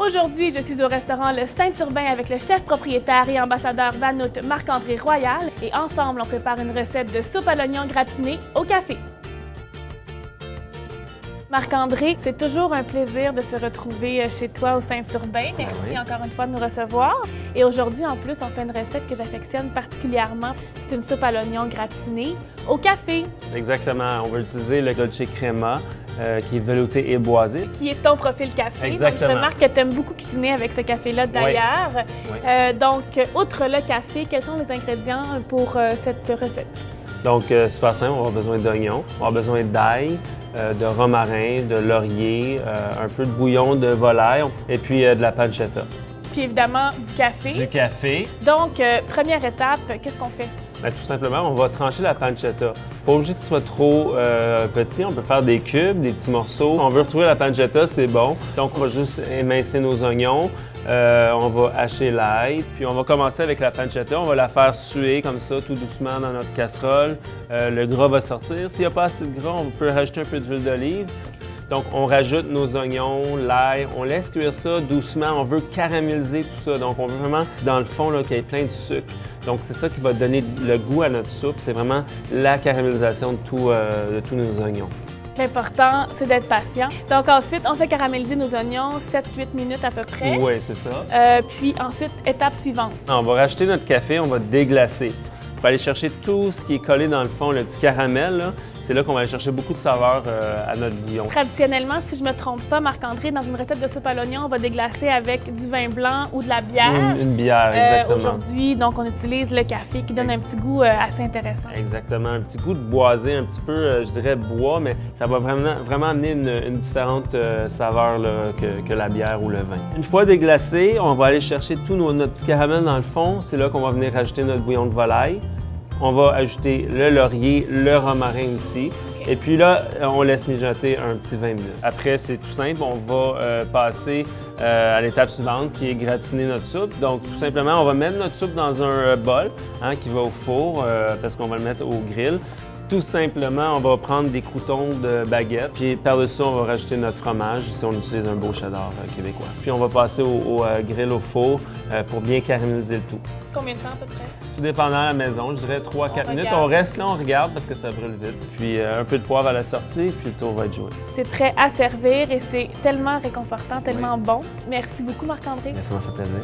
Aujourd'hui, je suis au restaurant Le Saint-Urbain avec le chef propriétaire et ambassadeur Vanout Marc-André Royal et ensemble, on prépare une recette de soupe à l'oignon gratiné au café. Marc-André, c'est toujours un plaisir de se retrouver chez toi au Saint-Urbain. Merci encore une fois de nous recevoir. Et aujourd'hui, en plus, on fait une recette que j'affectionne particulièrement. C'est une soupe à l'oignon gratinée au café. Exactement. On va utiliser le Dolce Crema, qui est velouté et boisé. Qui est ton profil café. Exactement. Donc, je remarque que tu aimes beaucoup cuisiner avec ce café-là d'ailleurs. Oui. Donc, outre le café, quels sont les ingrédients pour cette recette? Donc, super simple, on va avoir besoin d'oignons, on va avoir besoin d'ail, de romarin, de laurier, un peu de bouillon de volaille et puis de la pancetta. Puis évidemment, du café. Du café. Donc, première étape, qu'est-ce qu'on fait? Bien, tout simplement, on va trancher la pancetta. Pas obligé que ce soit trop petit, on peut faire des cubes, des petits morceaux. On veut retrouver la pancetta, c'est bon. Donc, on va juste émincer nos oignons. On va hacher l'ail, puis on va commencer avec la pancetta. On va la faire suer comme ça, tout doucement dans notre casserole. Le gras va sortir. S'il n'y a pas assez de gras, on peut rajouter un peu d'huile d'olive. Donc, on rajoute nos oignons, l'ail, on laisse cuire ça doucement. On veut caraméliser tout ça. Donc, on veut vraiment, dans le fond, qu'il y ait plein de sucre. Donc, c'est ça qui va donner le goût à notre soupe. C'est vraiment la caramélisation de tous nos oignons. L'important, c'est d'être patient. Donc ensuite, on fait caraméliser nos oignons 7-8 minutes à peu près. Oui, c'est ça. Puis ensuite, étape suivante. On va rajouter notre café, on va déglacer. On va aller chercher tout ce qui est collé dans le fond, le petit caramel, là. C'est là qu'on va aller chercher beaucoup de saveur à notre bouillon. Traditionnellement, si je ne me trompe pas, Marc-André, dans une recette de soupe à l'oignon, on va déglacer avec du vin blanc ou de la bière. Une bière, exactement. Aujourd'hui, donc, on utilise le café qui donne un petit goût assez intéressant. Exactement. Un petit goût de boisé, un petit peu, je dirais, bois, mais ça va vraiment amener une différente saveur là, que la bière ou le vin. Une fois déglacé, on va aller chercher tout notre petit caramel dans le fond. C'est là qu'on va venir rajouter notre bouillon de volaille. On va ajouter le laurier, le romarin aussi. Okay. Et puis là, on laisse mijoter un petit 20 minutes. Après, c'est tout simple, on va passer à l'étape suivante qui est gratiner notre soupe. Donc, tout simplement, on va mettre notre soupe dans un bol qui va au four parce qu'on va le mettre au grill. Tout simplement, on va prendre des croûtons de baguette, puis par-dessus, on va rajouter notre fromage, si on utilise un beau cheddar québécois. Puis on va passer au grill au four pour bien caraméliser le tout. Combien de temps à peu près? Tout dépendant à la maison, je dirais 3-4 minutes. On reste là, on regarde parce que ça brûle vite. Puis un peu de poivre à la sortie, puis le tour va être joué. C'est prêt à servir et c'est tellement réconfortant, tellement bon. Merci beaucoup Marc-André. Ça m'a fait plaisir.